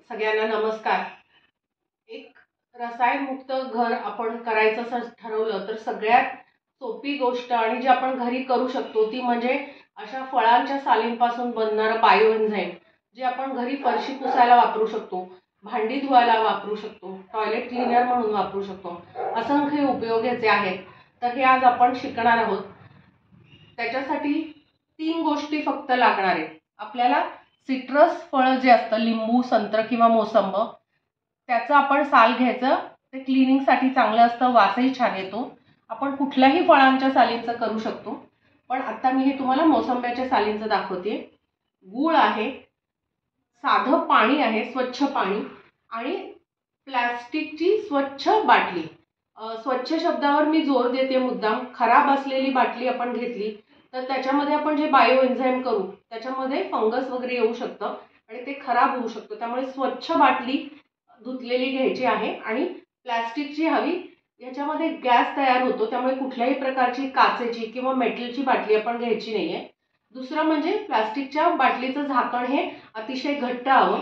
सगळ्यांना नमस्कार। एक रसायनमुक्त घर आपण करायचं असं ठरवलं तर सगळ्यात सोपी गोष्ट आणि जी आपण घरी करू शकतो ती म्हणजे अशा फळांच्या सालींपासून बनणारं बायो एन्झाईम, जे आपण घरी फरशी पुसायला वापरू शकतो, भांडी धुवायला वापरू शकतो, टॉयलेट क्लीनर म्हणून वापरू शकतो। असंख्य उपयोग याचे आहेत। तर हे आज आपण शिकणार आहोत। त्याच्यासाठी 3 गोष्टी फक्त लागणार आहेत। आपल्याला सिट्रस फळ जे असतं, लिंबू, संत्र किंवा मोसंब, त्याचं आपण साल घ्यायचं। ते क्लिनिंग साठी चांगलं असतं, वासही छान येतो। आपण कुठल्याही फळांच्या सालींचं करू शकतो, पण आता मी हे तुम्हाला मोसंब्याच्या सालींचं दाखवते। गूळ आहे, साधं पाणी आहे, स्वच्छ पाणी, आणि प्लास्टिकची स्वच्छ बाटली। स्वच्छ शब्दावर मी जोर देते मुद्दाम। खराब असलेली बाटली आपण घेतली तर त्याच्यामध्ये आपण जे बायो एन्झाईम करू त्याच्यामध्ये फंगस वगैरे येऊ शकतं आणि ते खराब होऊ शकतं। त्यामुळे स्वच्छ बाटली धुतलेली घ्यायची आहे। आणि प्लास्टिकची हवी, याच्यामध्ये गॅस तयार होतो, त्यामुळे कुठल्याही प्रकारची काचेची किंवा मेटलची बाटली आपण घ्यायची नाहीये। दुसरं म्हणजे प्लास्टिकच्या बाटलीचं झाकण हे अतिशय घट्ट हवं।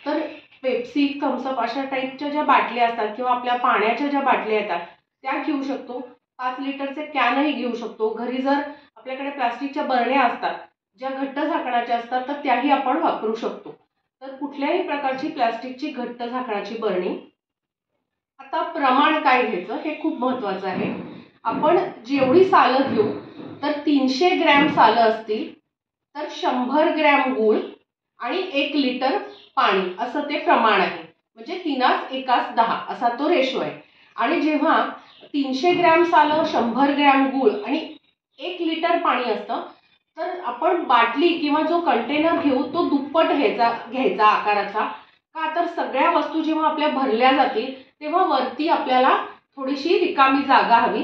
तर पेप्सी, थम्सअप अशा टाईपच्या ज्या बाटल्या असतात किंवा आपल्या पाण्याच्या ज्या बाटल्या येतात त्या घेऊ शकतो। 5 लिटरचे कॅनही घेऊ शकतो। घरी जर आपल्याकडे प्लास्टिकच्या बरण्या असतात ज्या घट्ट झाकणाच्या असतात तर त्याही आपण वापरू शकतो। तर कुठल्याही प्रकारची प्लास्टिकची घट्ट झाकणाची बरणी। आता प्रमाण काय घ्यायचं हे खूप महत्त्वाचं आहे। आपण जेवढी सालं घेऊ तर 300 ग्रॅम सालं असतील तर 100 ग्रॅम गूळ आणि 1 लिटर पाणी असं ते प्रमाण आहे। म्हणजे 3:1:10 असा तो रेशो आहे। आणि जेव्हा 300 ग्रॅम सालं, 100 ग्रॅम गूळ आणि 1 लिटर पाणी असतं तर आपण बाटली किंवा जो कंटेनर घेऊ तो दुप्पट घ्यायचा आकाराचा। का तर सगळ्या वस्तू जेव्हा आपल्या भरल्या जातील तेव्हा वरती आपल्याला थोडीशी रिकामी जागा हवी।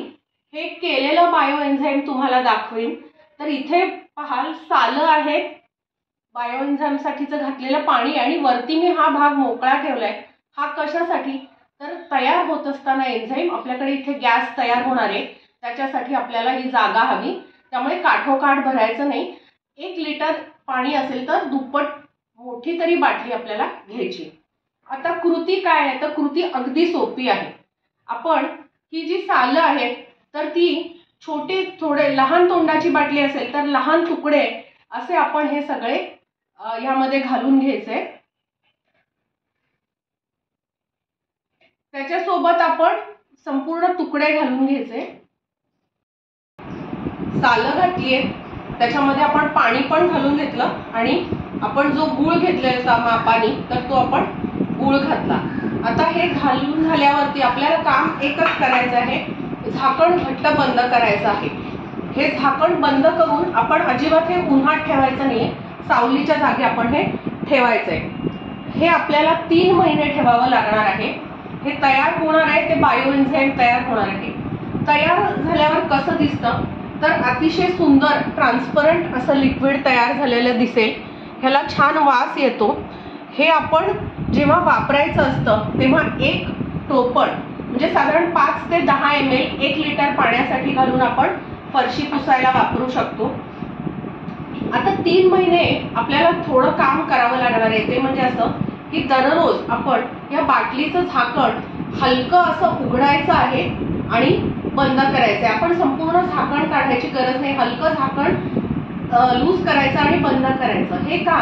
हे केलेलं बायो एन्झाईम तुम्हाला दाखवेन। तर इथे पाहाल सालं आहेत, बायो एन्झाईम साठीचं घातलेलं पाणी, आणि वरती मी हा भाग मोकळा ठेवलाय। हा कशासाठी? तर तयार होत असताना एन्झाईम आपल्याकडे इथे गॅस तयार होणार आहे, त्याच्यासाठी आपल्याला ही जागा हवी। त्यामुळे काठोकाठ भरायचं नाही। 1 लिटर पाणी असेल तर दुप्पट मोठी तरी बाटली आपल्याला घ्यायची। आता कृती काय आहे? तर कृती अगदी सोपी आहे। आपण ही जी सालं आहेत तर ती छोटे, थोडे लहान तोंडाची बाटली असेल तर लहान तुकडे असे आपण हे सगळे यामध्ये घालून घ्यायचे। त्याच्यासोबत आपण संपूर्ण तुकडे घालून घ्यायचे। सालं घातलीये, त्याच्यामध्ये आपण पाणी पण घालून घेतलं आणि आपण जो गूळ घेतलेला मापाने तर तो आपण गूळ घातला। आता हे घालून झाल्यावरती आपल्याला काम एकच करायचं आहे, झाकण घट्ट बंद करायचं आहे। हे झाकण बंद करून आपण अजिबात हे उन्हात ठेवायचं नाहीये, सावलीच्या जागी आपण हे ठेवायचंय। हे आपल्याला 3 महिने ठेवावं लागणार आहे। हे तयार होणार आहे, ते बायो एन्झाईम तयार होणार आहे। तयार झाल्यावर कसं दिसतं? तर अतिशय सुंदर ट्रान्सपरंट असं लिक्विड तयार झालेलं दिसेल। ह्याला छान वास येतो। हे आपण जेव्हा वापरायचं असतं तेव्हा 1 टोपण म्हणजे साधारण 5 ते 10 ml 1 लिटर पाण्यासाठी घालून आपण फरशी पुसायला वापरू शकतो। आता 3 महिने आपल्याला थोडं काम करावं लागणार आहे। ते म्हणजे असं की दररोज आपण या बाटलीचं झाकण हलकं असं उघडायचं आहे आणि बंद करायचं आहे। आपण संपूर्ण झाकण काढायची गरज नाही, हलकं झाकण लूज करायचं आणि बंद करायचं। हे का?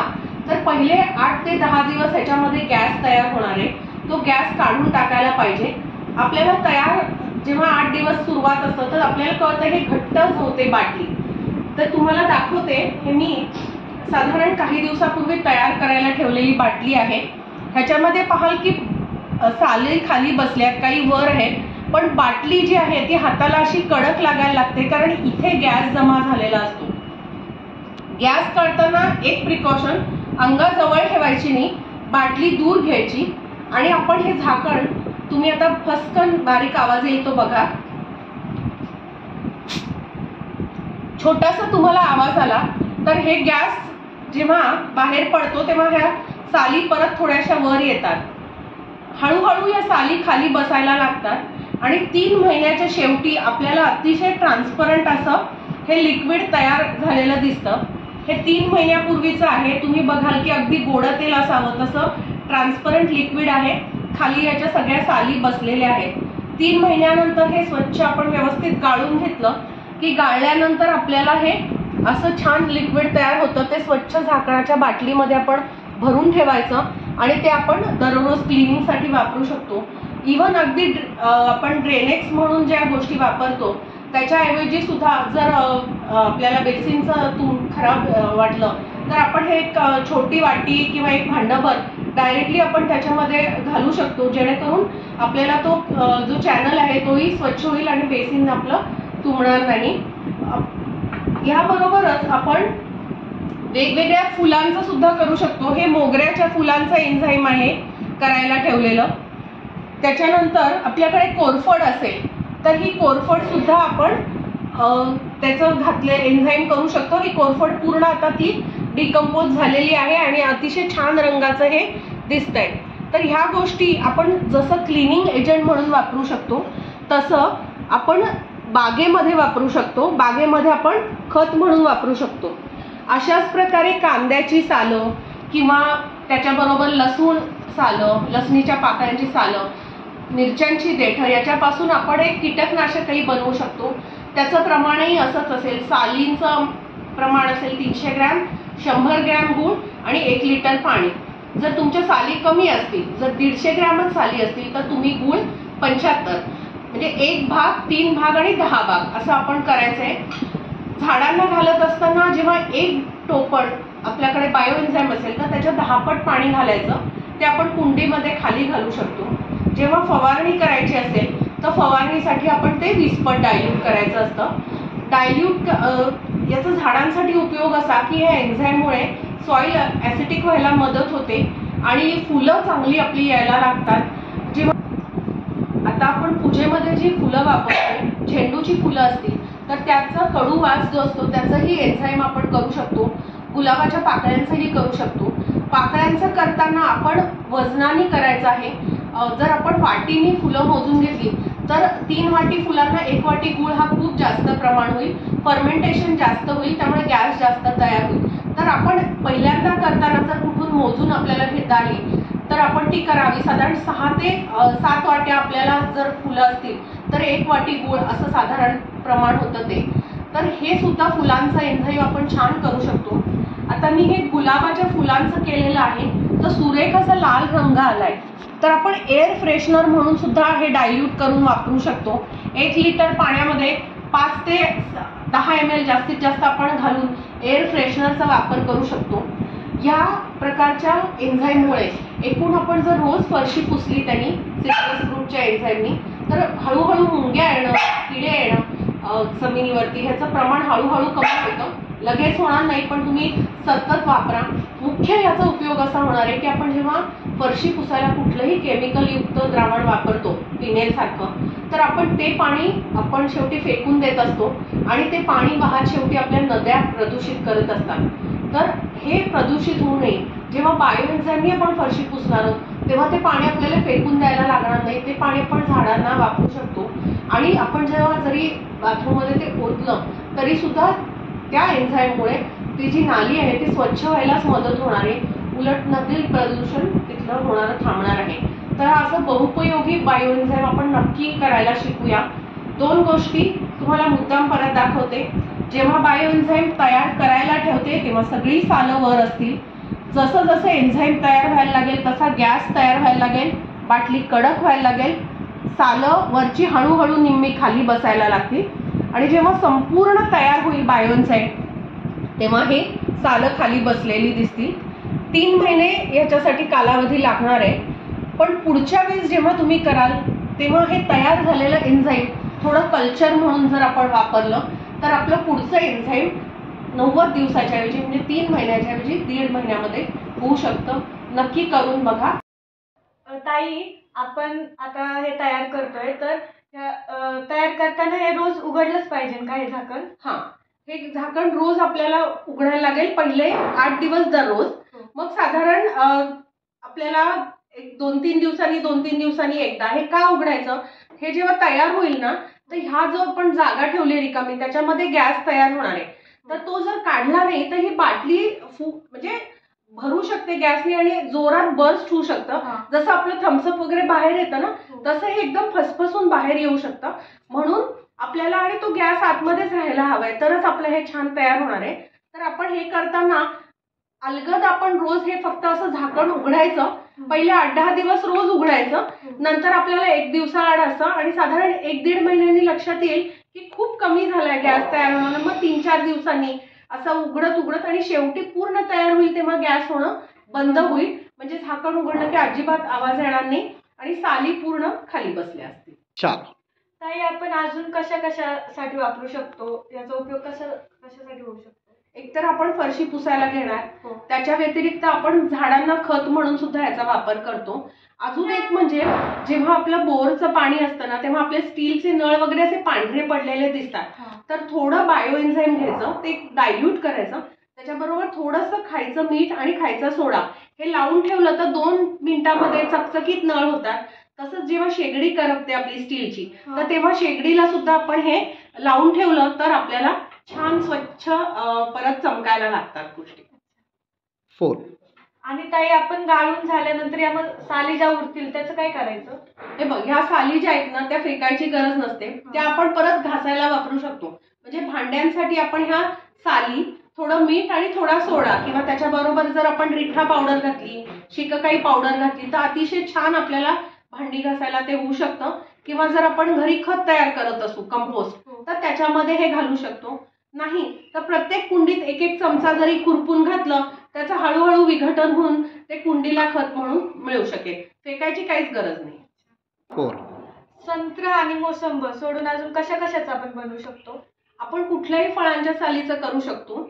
तर पहिले 8 ते 10 दिवस ह्याच्यामध्ये गॅस तयार होणार आहे, तो गॅस काढून टाकायला पाहिजे। आपल्याला तयार जेव्हा 8 दिवस सुरुवात असतं तर आपल्याला कळतं हे घट्टच होते बाटली। तर तुम्हाला दाखवते, हे मी साधारण काही दिवसापूर्वी तयार करायला ठेवलेली बाटली आहे। ह्याच्यामध्ये पाहाल की साली खाली बसल्यात, काही वर आहेत, पण बाटली जी आहे ती हाताला अशी कडक लागायला लागते कारण इथे गॅस जमा झालेला असतो। गॅस काढताना एक प्रिकॉशन, अंगाजवळ ठेवायची नाही, बाटली दूर घ्यायची आणि आपण हे झाकण, तुम्ही आता फसकन बारीक आवाज येईल तो बघा, छोटासा तुम्हाला आवाज आला तर हे गॅस जेव्हा बाहेर पडतो तेव्हा ह्या साली परत थोड्याशा वर येतात। हळूहळू या साली खाली बसायला लागतात आणि 3 महिन्याच्या शेवटी आपल्याला अतिशय ट्रान्सपरंट असं हे लिक्विड तयार झालेलं दिसतं। हे 3 महिन्यापूर्वीचं आहे। तुम्ही बघाल की अगदी गोड तेल असावं तसं ट्रान्सपरंट लिक्विड आहे, खाली याच्या सगळ्या साली बसलेल्या आहेत. 3 महिन्यानंतर हे स्वच्छ आपण व्यवस्थित गाळून घेतलं की गाळल्यानंतर आपल्याला हे असं छान लिक्विड तयार होतं. ते स्वच्छ झाकणाच्या बाटलीमध्ये आपण भरून ठेवायचं आणि ते आपण दररोज क्लिनिंगसाठी वापरू शकतो. इव्हन अगदी आपण ड्रेनेक्स म्हणून ज्या गोष्टी वापरतो त्याच्याऐवजी सुद्धा जर आपल्याला बेसिनचं खराब वाटलं तर आपण हे एक छोटी वाटी किंवा एक भांडभर डायरेक्टली आपण त्याच्यामध्ये घालू शकतो, जेणेकरून आपल्याला तो जो चॅनल आहे तोही स्वच्छ होईल आणि बेसिन आपलं तुंबणार नाही. याबरोबरच आपण वेगवेगळ्या फुलांचं सुद्धा करू शकतो. हे मोगऱ्याच्या फुलांचं एन्झाईम आहे करायला ठेवलेलं. त्याच्यानंतर आपल्याकडे कोरफड असेल तर ही कोरफड सुद्धा आपण त्याचं घातले एन्झाईम करू शकतो. ही कोरफड पूर्ण आता ती डिकम्पोज झालेली आहे आणि अतिशय छान रंगाचं हे दिसतंय. तर ह्या गोष्टी आपण जसं क्लिनिंग एजंट म्हणून वापरू शकतो तसं आपण बागेमध्ये वापरू शकतो. बागेमध्ये आपण खत म्हणून वापरू शकतो. अशाच प्रकारे कांद्याची सालं किंवा त्याच्याबरोबर लसूण सालं, लसणीच्या पाकळ्यांची सालं, मिरच्यांची देठं याच्यापासून आपण एक कीटकनाशकही बनवू शकतो. त्याचं प्रमाणही असंच असेल. सालींचं प्रमाण असेल 300 ग्रॅम, 100 ग्रॅम गूळ आणि 1 लिटर पाणी. जर तुमच्या साली कमी असतील, जर 150 ग्रॅमच साली असतील तर तुम्ही गूळ 75, म्हणजे 1 भाग, 3 भाग आणि 10 भाग असं आपण करायचंय. झाडांना घालत असताना जेव्हा 1 टोपण आपल्याकडे बायो एन्झाईम असेल तर त्याच्यात 10 पट पाणी घालायचं. ते आपण कुंडीमध्ये खाली घालू शकतो. जेव्हा फवारणी करायची असेल तर फवारणीसाठी आपण ते 20 पट डायल्यूट करायचं असतं. डायल्यूट याचा झाडांसाठी उपयोग असा की या एन्झाईममुळे सॉइल ऍसिडिक व्हायला मदत होते आणि फुलं चांगली आपली यायला लागतात. जेव्हा आता आपण पूजेमध्ये जी फुलं वापरतो, झेंडूची फुलं असतील तर त्याचा कडू वास जो असतो त्याचंही एन्झाईम आपण करू शकतो. गुलाबाच्या पाकळ्यांचंही करू शकतो. पाकळ्यांचं करताना आपण वजनाने करायचं आहे. जर आपण वाटीने फुलं मोजून घेतली तर 3 वाटी फुलांना 1 वाटी गूळ हा खूप जास्त प्रमाण होईल. फर्मेंटेशन जास्त होईल, त्यामुळे गॅस जास्त तयार होईल. तर आपण पहिल्यांदा करताना जर कुठून मोजून आपल्याला घेता आली तर आपण ती करावी. साधारण 6 ते 7 वाट्या आपल्याला जर फुलं असतील तर 1 वाटी गूळ असं साधारण प्रमाण होतं ते. तर हे सुद्धा फुलांचं एन्झाईम आपण छान करू शकतो. आता मी हे गुलाबाच्या फुलांचं केलेलं आहे तर सुरेख असा लाल रंग आलाय. तर आपण एअर फ्रेशनर म्हणून सुद्धा हे डायल्यूट करून वापरू शकतो. 1 लिटर पाण्यामध्ये 5 ते 10 ml जास्तीत जास्त आपण घालून एअर फ्रेशनरचा वापर करू शकतो. या प्रकारच्या एन्झाईममुळे एकूण आपण जर रोज फरशी पुसली त्यांनी सिट्रस फ्रूटच्या एन्झाईमनी तर हळूहळू मुंग्या येणं, किडे येणं जमिनीवरती ह्याचं प्रमाण हळूहळू कमी होतं. लगेच होणार नाही, पण तुम्ही सतत वापरा. मुख्य याचा उपयोग असा होणार आहे की आपण जेव्हा फरशी पुसायला कुठलंही केमिकल युक्त द्रावण वापरतो फिनेल सारखं तर आपण ते पाणी आपण शेवटी फेकून देत असतो आणि ते पाणी वाहत शेवटी आपल्या नद्या प्रदूषित करत असतात. तर हे प्रदूषित होऊ नये, जेव्हा बायो एन्झाईमनी आपण फरशी पुसणार आहोत तेव्हा ते पाणी आपल्याला फेकून द्यायला लागणार नाही. ते पाणी आपण झाडांना वापरू शकतो आणि आपण जेव्हा जरी बाथरूममध्ये ते ओतलं तरी सुद्धा त्या एन्झाईममुळे ती जी नाली आहे ती स्वच्छ व्हायलाच मदत होणार आहे. उलट नदील प्रदूषण तिथलं होणारं थांबणार आहे. तर असं बहुपयोगी बायो एन्झाईम आपण नक्की करायला शिकूया. 2 गोष्टी तुम्हाला मुद्दाम परत दाखवते. जेव्हा बायो एन्झाईम तयार करायला ठेवते तेव्हा सगळी सालं वर असतील. जसं जसं एन्झाईम तयार व्हायला लागेल तसा गॅस तयार व्हायला लागेल, बाटली कडक व्हायला लागेल, सालं वरची हळूहळू निम्मी खाली बसायला लागतील आणि जेव्हा संपूर्ण तयार होईल बायो एन्झाईम तेव्हा हे सालं खाली बसलेली दिसतील. 3 महिने याच्यासाठी कालावधी लागणार आहे. पण पुढच्या वेळेस जेव्हा तुम्ही कराल तेव्हा हे तयार झालेलं एन्झाईम थोडं कल्चर म्हणून जर आपण वापरलं तर आपलं पुढचं एन्झाईम 90 दिवसाच्या ऐवजी म्हणजे 3 महिन्याच्या ऐवजी 1.5 महिन्यामध्ये होऊ शकतं. नक्की करून बघा. ताई, आपण आता हे तयार करतोय तर तयार करताना हे रोज उघडलंच पाहिजे का हे झाकण? हां, हे झाकण रोज आपल्याला उघडायला लागेल. पहिले 8 दिवस दररोज, मग साधारण आपल्याला 2-3 दिवसांनी एकदा. हे का उघडायचं? हे जेव्हा तयार होईल ना तर ह्या जो आपण जागा ठेवली रिकामी त्याच्यामध्ये गॅस तयार होणार आहे. तर तो जर काढला नाही तर ही बाटली म्हणजे भरू शकते गॅसने आणि जोरात बर्स्ट होऊ शकतं. हा. जसं आपलं थम्सअप वगैरे बाहेर येतं ना, हो. तसं हे एकदम फसफसून बाहेर येऊ शकतं. म्हणून आपल्याला आणि तो गॅस आतमध्येच राहायला हवाय, तरच आपलं हे छान तयार होणार आहे. तर आपण हे करताना अलगद आपण रोज हे फक्त असं झाकण उघडायचं. पहिले 8-10 दिवस रोज उघडायचं. नंतर आपल्याला 1 दिवसाआड असं आणि साधारण 1-1.5 महिन्यांनी लक्षात येईल की खूप कमी झालाय गॅस तयार होणं. मग 3-4 दिवसांनी असं उघडत आणि शेवटी पूर्ण तयार होईल तेव्हा गॅस होणं बंद होईल. म्हणजे झाकण उघडलं की अजिबात आवाज येणार नाही आणि साली पूर्ण खाली बसल्या असतील. छान. ताई, आपण अजून कशासाठी वापरू शकतो? याचा उपयोग कशासाठी होऊ शकतो? एकतर आपण फरशी पुसायला घेणार. हो. त्याच्या व्यतिरिक्त आपण झाडांना खत म्हणून सुद्धा याचा वापर करतो. अजून एक म्हणजे जेव्हा आपलं बोरचं पाणी असतं ना, तेव्हा आपले स्टीलचे नळ वगैरे असे पांढरे पडलेले दिसतात. हा. तर थोडं बायो एन्झाईम घ्यायचं, ते डायल्यूट करायचं. त्याच्याबरोबर थोडंसं खायचं मीठ आणि खायचा सोडा हे लावून ठेवलं तर 2 मिनिटांमध्ये चकचकीत नळ होतात. तसंच जेव्हा शेगडी करपते आपली स्टीलची, हा. तर तेव्हा शेगडीला सुद्धा आपण हे लावून ठेवलं तर आपल्याला छान स्वच्छ परत चमकायला लागतात गोष्टी. 4. आणि ताई, आपण गाळून झाल्यानंतर यामध्ये साली ज्या उरतील त्याचं काय करायचं? हे बघ, ह्या साली ज्या आहेत ना, त्या फेकायची गरज नसते. त्या आपण परत घासायला वापरू शकतो. म्हणजे भांड्यांसाठी आपण ह्या साली, थोडं मीठ आणि थोडा सोडा किंवा त्याच्याबरोबर जर आपण रिठा पावडर घातली, शिककाई पावडर घातली तर अतिशय छान आपल्याला भांडी घासायला ते होऊ शकतं. किंवा जर आपण घरी खत तयार करत असू कंपोस्ट, तर त्याच्यामध्ये हे घालू शकतो. नाही तर प्रत्येक कुंडीत 1-1 चमचा जरी खुरपून घातलं, त्याचं हळूहळू विघटन होऊन ते कुंडीला खत म्हणून मिळू शकेल. फेकायची काहीच गरज नाही. 4. संत्रा आणि मोसंबी सोडून अजून कशाचं आपण बनवू शकतो? आपण कुठल्याही फळांच्या सालीचं करू शकतो.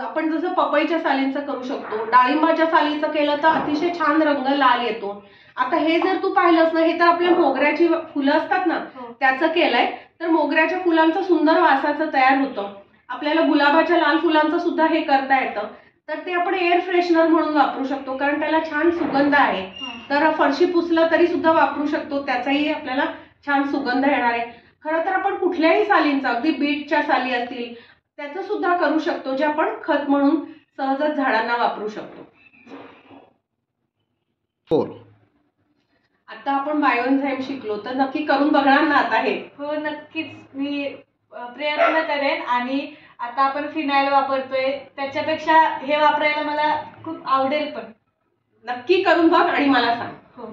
आपण जसं पपईच्या सालीचं करू शकतो. डाळिंबाच्या सालीचं केलं तर अतिशय छान रंग लाल येतो. आता हे जर तू पाहिलंस ना, हे तर आपल्या मोगऱ्याची फुलं असतात ना, त्याचं केलंय. तर मोगऱ्याच्या फुलांचं सुंदर वासाचं तयार होतं. आपल्याला गुलाबाच्या लाल फुलांचं सुद्धा हे करता येतं. तर ते आपण एअर फ्रेशनर म्हणून वापरू शकतो, कारण त्याला छान सुगंध आहे. तर फरशी पुसलं तरी सुद्धा वापरू शकतो, त्याचाही आपल्याला छान सुगंध येणार आहे. खरं तर आपण कुठल्याही सालींचा, अगदी बीटच्या साली असतील त्याचं सुद्धा करू शकतो, जे आपण खत म्हणून सहजच झाडांना वापरू शकतो. 4. आता आपण बायो एन्झाईम शिकलो, तर नक्की करून बघणार ना आता हे? हो, नक्कीच. मी प्रयत्न करेन. आणि आता आपण फिनाईल वापरतोय, त्याच्यापेक्षा हे वापरायला मला खूप आवडेल पण. नक्की करून बघ आणि मला सांग. हो.